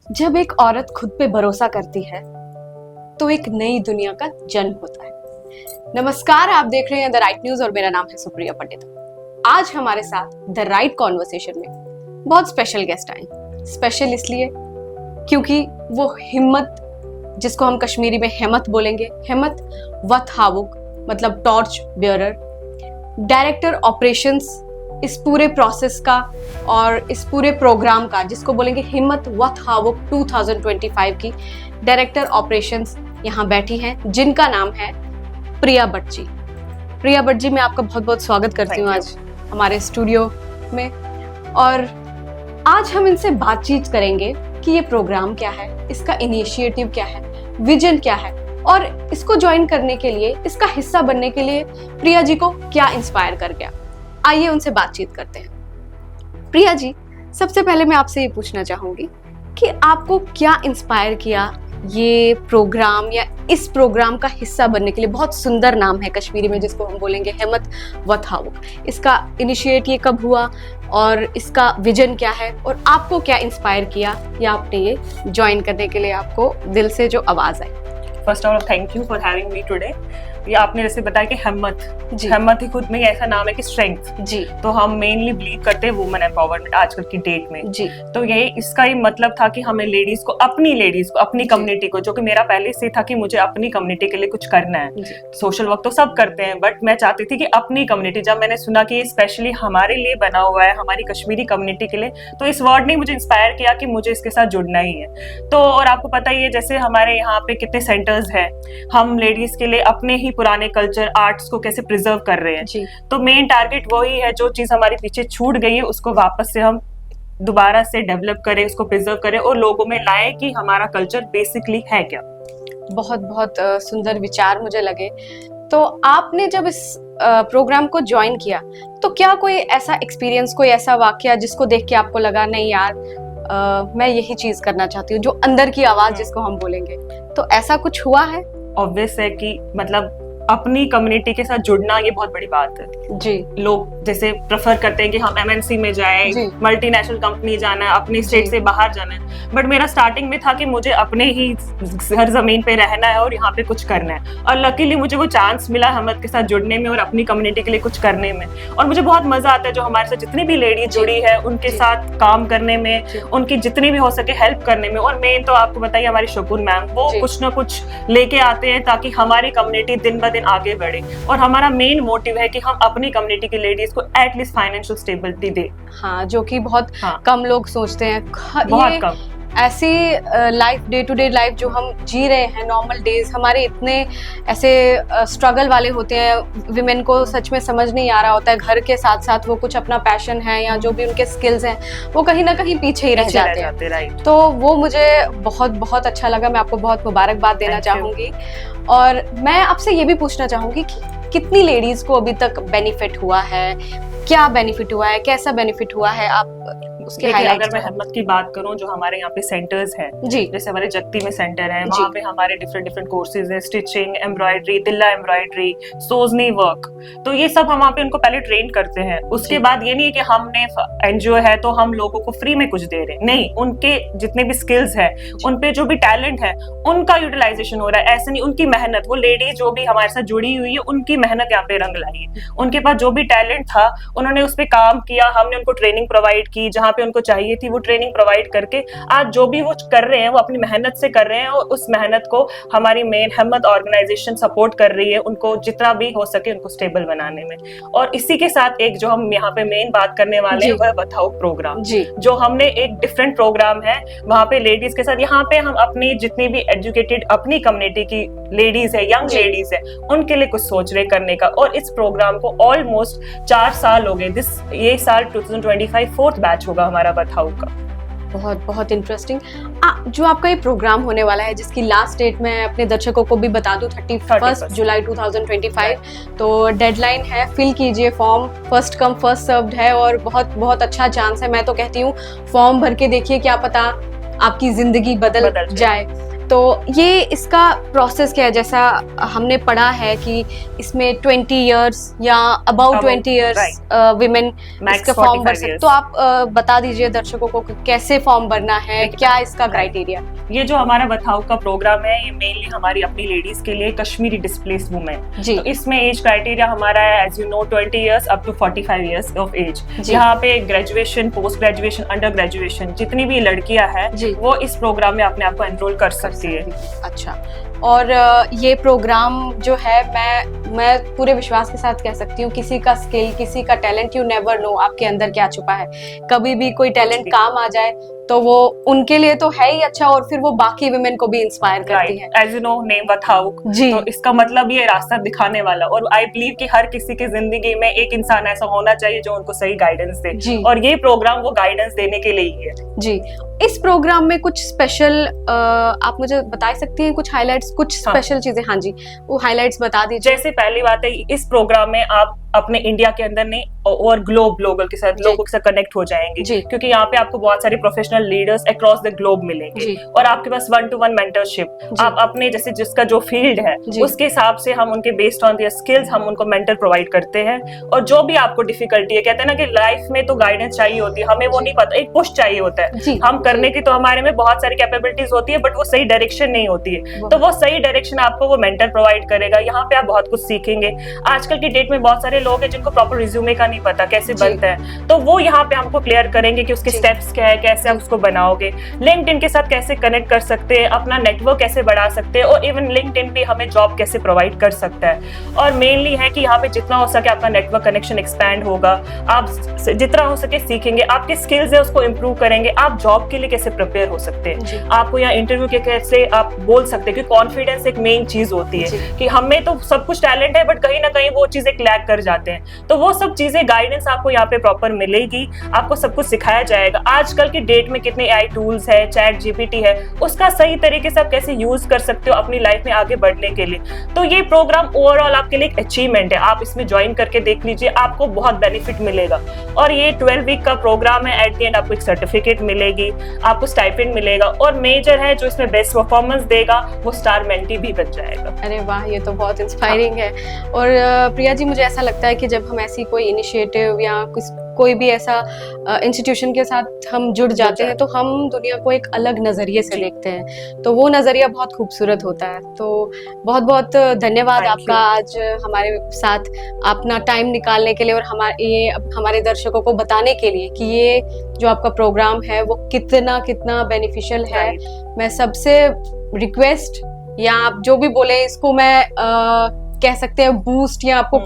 जब एक औरत खुद पे भरोसा करती है तो एक नई दुनिया का जन्म होता है। नमस्कार, आप देख रहे हैं द राइट न्यूज और मेरा नाम है सुप्रिया पंडित। आज हमारे साथ द राइट कॉन्वर्सेशन में बहुत स्पेशल गेस्ट आए। स्पेशल इसलिए क्योंकि वो हिम्मत, जिसको हम कश्मीरी में हेमत बोलेंगे, हेमत वत हावुक मतलब टॉर्च बेयरर, डायरेक्टर ऑपरेशंस इस पूरे प्रोसेस का और इस पूरे प्रोग्राम का, जिसको बोलेंगे हिम्मत वत हावुक 2025 की डायरेक्टर ऑपरेशंस यहाँ बैठी हैं, जिनका नाम है प्रिया भट्ट जी। प्रिया भट्ट जी, मैं आपका बहुत बहुत स्वागत करती हूँ आज हमारे स्टूडियो में। और आज हम इनसे बातचीत करेंगे कि ये प्रोग्राम क्या है, इसका इनिशिएटिव क्या है, विजन क्या है और इसको ज्वाइन करने के लिए, इसका हिस्सा बनने के लिए प्रिया जी को क्या इंस्पायर कर गया। आइए उनसे बातचीत करते हैं। प्रिया जी, सबसे पहले मैं आपसे ये पूछना चाहूंगी कि आपको क्या इंस्पायर किया ये प्रोग्राम या इस प्रोग्राम का हिस्सा बनने के लिए। बहुत सुंदर नाम है कश्मीरी में, जिसको हम बोलेंगे हेमत वत हावुक। इसका इनिशिएट ये कब हुआ और इसका विजन क्या है और आपको क्या इंस्पायर किया या आपने ये ज्वाइन करने के लिए आपको दिल से जो आवाज आई? First of all thank you for having me today. ये आपने जैसे बताया कि हिम्मत ही खुद में ऐसा नाम है कि स्ट्रेंथ जी। तो हम मेनली बिलीव करते हैं वुमेन एम्पावरमेंट आजकल की डेट में जी। तो ये इसका ही मतलब था कि हमें लेडीज को अपनी कम्युनिटी को, जो कि मेरा पहले से था कि मुझे अपनी कम्युनिटी के लिए कुछ करना है। सोशल वर्क तो सब करते हैं, बट मैं चाहती थी कि अपनी कम्युनिटी, जब मैंने सुना कि स्पेशली हमारे लिए बना हुआ है, हमारी कश्मीरी कम्युनिटी के लिए, तो इस वर्ड ने मुझे इंस्पायर किया कि मुझे इसके साथ जुड़ना ही है। तो और आपको पता ही है, जैसे हमारे यहाँ पे कितने सेंटर्स हैं, हम लेडीज के लिए अपने ही पुराने कल्चर आर्ट्स को कैसे प्रिजर्व कर रहे हैं। तो मेन टारगेट वही है, जो चीज हमारी पीछे छूट गई है उसको वापस से हम दोबारा से डेवलप करें, उसको प्रिजर्व करें और लोगों में लाए कि हमारा कल्चर बेसिकली है क्या। बहुत बहुत सुंदर विचार मुझे लगे। तो आपने जब इस प्रोग्राम को ज्वाइन किया तो क्या कोई ऐसा एक्सपीरियंस, कोई ऐसा वाकया जिसको देख के आपको लगा नहीं यार मैं यही चीज करना चाहती हूँ, जो अंदर की आवाज जिसको हम बोलेंगे, तो ऐसा कुछ हुआ है? ऑब्वियस है कि मतलब अपनी कम्युनिटी के साथ जुड़ना ये बहुत बड़ी बात है जी। लोग जैसे प्रेफर करते हैं कि हम एमएनसी में जाएं, मल्टीनेशनल कंपनी जाना है, अपनी स्टेट से बाहर जाना है, बट मेरा स्टार्टिंग में था कि मुझे अपने ही हर जमीन पे रहना है और यहाँ पे कुछ करना है। और लकीली मुझे वो चांस मिला हिम्मत के साथ जुड़ने में और अपनी कम्युनिटी के लिए कुछ करने में। और मुझे बहुत मजा आता है जो हमारे साथ जितनी भी लेडी जुड़ी है उनके साथ काम करने में, उनकी जितनी भी हो सके हेल्प करने में। और मेन तो आपको बताइए हमारी शकुन मैम, वो कुछ ना कुछ लेके आते हैं ताकि हमारी कम्युनिटी दिन ब दिन आगे बढ़े। और हमारा मेन मोटिव है कि हम अपनी कम्युनिटी की लेडीज को एटलीस्ट फाइनेंशियल स्टेबिलिटी दे। हाँ, जो कि बहुत कम लोग सोचते हैं। बहुत कम ऐसी life, day to day life जो हम जी रहे हैं, नॉर्मल डेज हमारे इतने ऐसे स्ट्रगल वाले होते हैं, विमेन को सच में समझ नहीं आ रहा होता है घर के साथ साथ वो कुछ अपना पैशन है या जो भी उनके स्किल्स हैं वो कहीं ना कहीं पीछे ही रह जाते हैं। तो वो मुझे बहुत बहुत अच्छा लगा। मैं आपको बहुत मुबारकबाद देना चाहूंगी। और मैं आपसे ये भी पूछना चाहूंगी कि कितनी लेडीज को अभी तक बेनिफिट हुआ है, क्या बेनिफिट हुआ है, कैसा बेनिफिट हुआ है, आप उसके हाईलाइट। अगर मैं हिम्मत की बात करूं, जो हमारे यहाँ पे सेंटर्स हैं जी, जैसे हमारे जगती में सेंटर है, वहाँ पे हमारे डिफरेंट कोर्सेज है, स्टिचिंग, एम्ब्रॉयडरी, तिल्ला एम्ब्रॉयडरी, सोजनी वर्क। तो ये सब हम वहाँ पे उनको पहले ट्रेन करते हैं। उसके बाद ये नहीं है कि हमने एनजीओ है तो हम लोगों को फ्री में कुछ दे रहे हैं, नहीं, उनके जितने भी स्किल्स है, उन पे जो भी टैलेंट है उनका यूटिलाइजेशन हो रहा है। ऐसे नहीं, उनकी मेहनत, वो लेडी जो भी हमारे साथ जुड़ी हुई है उनकी मेहनत यहाँ पे रंग लाई है। उनके पास जो भी टैलेंट था उन्होंने उस पर काम किया, हमने उनको ट्रेनिंग प्रोवाइड की, जहाँ पे उनको चाहिए थी वो ट्रेनिंग प्रोवाइड करके आज जो भी वो कर रहे हैं वो अपनी मेहनत से कर रहे हैं। और उस मेहनत को हमारी मेन हिम्मत ऑर्गेनाइजेशन सपोर्ट कर रही है, उनको जितना भी हो सके उनको स्टेबल बनाने में। और इसी के साथ एक जो हम यहाँ पे मेन बात करने वाले हैं वह बताओ प्रोग्राम, जो हमने एक डिफरेंट प्रोग्राम है वहाँ पे लेडीज के साथ। यहाँ पे हम अपनी जितनी भी एजुकेटेड अपनी कम्युनिटी की लेडीज है, यंग लेडीज है, उनके लिए कुछ सोच रहे करने का। और इस प्रोग्राम को ऑलमोस्ट 4 साल हो गए। ये साल 2025 4th बैच होगा हमारा बताओ का। बहुत बहुत इंटरेस्टिंग। जो आपका ये प्रोग्राम होने वाला है, जिसकी लास्ट डेट मैं अपने दर्शकों को भी बता दूं, 31 जुलाई 2025। तो डेडलाइन है, फिल कीजिए form, first come first served है और बहुत बहुत अच्छा चांस है। मैं तो कहती हूँ फॉर्म भर के देखिए, क्या पता आपकी जिंदगी बदल जाए। तो ये इसका प्रोसेस क्या है? जैसा हमने पढ़ा है कि इसमें 20 इयर्स या अबाउट 20 इयर्स विमेन इसका फॉर्म भर सकते। तो आप बता दीजिए दर्शकों को कि कैसे फॉर्म भरना है, क्या इसका क्राइटेरिया? ये जो हमारा बथाऊ का प्रोग्राम है ये मेनली हमारी अपनी लेडीज के लिए, कश्मीरी डिस्प्लेस्ड वुमेन। तो इसमें एज क्राइटेरिया हमारा है as you know 20 years up to 45 years of age. यहाँ पे graduation, post graduation, under graduation जितनी भी लड़कियां हैं वो इस प्रोग्राम में अपने आप को एनरोल कर सकती है। अच्छा, और ये प्रोग्राम जो है मैं पूरे विश्वास के साथ कह सकती हूँ, किसी का स्किल, किसी का टैलेंट, यू नेवर नो आपके अंदर क्या छुपा है। कभी भी कोई टैलेंट काम आ जाए तो वो उनके लिए तो है ही अच्छा, और फिर वो बाकी विमेन को भी इंस्पायर करती है। एज यू नो नेम बथाऊ, तो इसका मतलब ये रास्ता दिखाने वाला। और आई बिलीव कि हर किसी की जिंदगी में एक इंसान ऐसा होना चाहिए जो उनको सही गाइडेंस दे, और ये प्रोग्राम वो गाइडेंस देने के लिए ही है। जी, इस प्रोग्राम में कुछ स्पेशल आप मुझे बता सकती हैं, कुछ हाइलाइट्स, कुछ स्पेशल चीजें? हाँ जी, वो हाइलाइट्स बता दीजिए। जैसे पहली बात है, इस प्रोग्राम में आप अपने इंडिया के अंदर नहीं और ग्लोबल के साथ लोगों के साथ कनेक्ट हो जाएंगे, क्योंकि यहाँ पे आपको बहुत सारे professional leaders across the globe मिलेंगे, और आपके पास 1-to-1 मेंटरशिप। आप अपने जैसे जिसका जो फील्ड है उसके हिसाब से हम उनके बेस्ड ऑन देयर स्किल्स हम उनको मेंटर प्रोवाइड करते हैं। और जो भी आपको डिफिकल्टी है, कहते हैं ना कि लाइफ में तो गाइडेंस चाहिए होती है, हमें वो नहीं पता, एक पुश चाहिए होता है। हम करने की तो हमारे में बहुत सारी कैपेबिलिटीज होती है, बट वो सही डायरेक्शन नहीं होती है, तो वो सही डायरेक्शन आपको वो मेंटर प्रोवाइड करेगा। यहाँ पे आप बहुत कुछ सीखेंगे। आजकल की डेट में बहुत सारे लोग हैं जिनको प्रॉपर रिज्यूमे का नहीं पता कैसे बनता है, तो वो यहाँ पे हमको क्लियर करेंगे कि उसके स्टेप्स क्या है, कैसे आप उसको बनाओगे, लिंक्डइन के साथ कैसे कनेक्ट कर सकते हैं, अपना नेटवर्क कैसे बढ़ा सकते हैं, और इवन लिंक्डइन पे हमें जॉब कैसे प्रोवाइड कर सकता है। और मेनली है कि यहाँ पे जितना हो सके आपका नेटवर्क कनेक्शन एक्सपैंड होगा, आप जितना हो सके सीखेंगे, आपके स्किल्स है उसको इम्प्रूव करेंगे, आप जॉब के लिए कैसे प्रिपेयर हो सकते हैं, आपको यहाँ इंटरव्यू के कैसे आप बोल सकते हैं, कि कॉन्फिडेंस एक मेन चीज होती है कि हमें तो सब कुछ टैलेंट है बट कहीं ना कहीं वो चीज एक लैक कर जाते हैं। तो वो सब चीजें गाइडेंस आपको यहाँ पे प्रॉपर मिलेगी, आपको सब कुछ सिखाया जाएगा। आजकल की डेट में कितने AI टूल्स है, चैट GPT है, उसका सही तरीके से आप कैसे यूज कर सकते हो अपनी लाइफ में आगे बढ़ने के लिए। तो ये प्रोग्राम ओवरऑल आपके लिए एक अचीवमेंट है, आप इसमें ज्वाइन करके देख लीजिए, आपको बहुत बेनिफिट मिलेगा। और ये 12 वीक का प्रोग्राम है, एट द एंड आपको एक सर्टिफिकेट मिलेगी, आपको स्टाइपेंड मिलेगा, और मेजर है जो इसमें बेस्ट परफॉर्मेंस देगा वो स्टार मेंटी भी बन जाएगा। अरे वाह, ये तो बहुत इंस्पायरिंग है। और प्रिया जी, मुझे ऐसा लगता है कि जब हम ऐसी कोई इनिशिएटिव या कोई भी ऐसा इंस्टीट्यूशन के साथ हम जुड़ जाते हैं तो हम दुनिया को एक अलग नजरिए से देखते हैं, तो वो नजरिया बहुत खूबसूरत होता है। तो बहुत बहुत धन्यवाद आपका आज हमारे साथ अपना टाइम निकालने के लिए, और हमारे दर्शकों को बताने के लिए कि ये जो आपका प्रोग्राम है वो कितना बेनिफिशियल है। मैं सबसे रिक्वेस्ट, या आप जो भी बोले इसको मैं कह सकते हैं बूस्ट, या आपको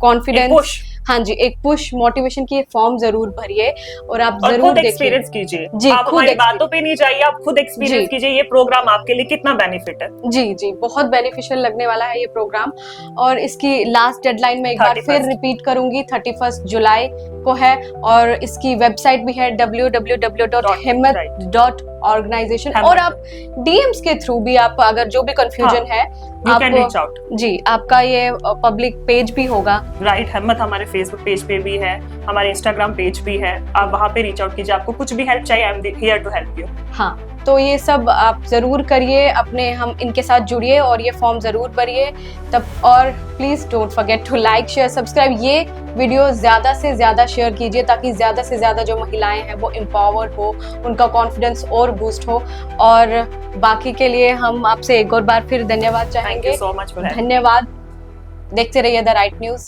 कॉन्फिडेंस, हाँ जी, एक पुश, मोटिवेशन की फॉर्म जरूर भरिए, और आप जरूर एक्सपीरियंस कीजिए। जी, आप हमारी बातों पे नहीं जाइए, आप खुद एक्सपीरियंस कीजिए ये प्रोग्राम आपके लिए कितना बेनिफिट है। जी, बहुत बेनिफिशियल लगने वाला है ये प्रोग्राम। और इसकी लास्ट डेडलाइन में एक बार फिर रिपीट करूंगी, 31 जुलाई को है, और इसकी वेबसाइट भी है www.himmat.organization, और आप DMs के थ्रू भी आप अगर जो भी कंफ्यूजन है आप reach out. जी, आपका ये पब्लिक पेज भी होगा, राइट, हिम्मत हमारे फेसबुक पेज पे भी है, हमारे इंस्टाग्राम पेज भी है, आप वहाँ पे रीच आउट कीजिए, आपको कुछ भी हेल्प चाहिए, I am here to help you. हाँ, तो ये सब आप जरूर करिए, अपने हम इनके साथ जुड़िए और ये फॉर्म जरूर भरिए तब। और please don't forget to like, share, subscribe. ये वीडियो ज्यादा से ज्यादा शेयर कीजिए ताकि ज्यादा से ज्यादा जो महिलाएं हैं वो एम्पावर्ड हो, उनका कॉन्फिडेंस और बूस्ट हो। और बाकी के लिए हम आपसे एक और बार फिर धन्यवाद चाहेंगे। Thank you so much for having me. धन्यवाद। देखते रहिए द राइट न्यूज।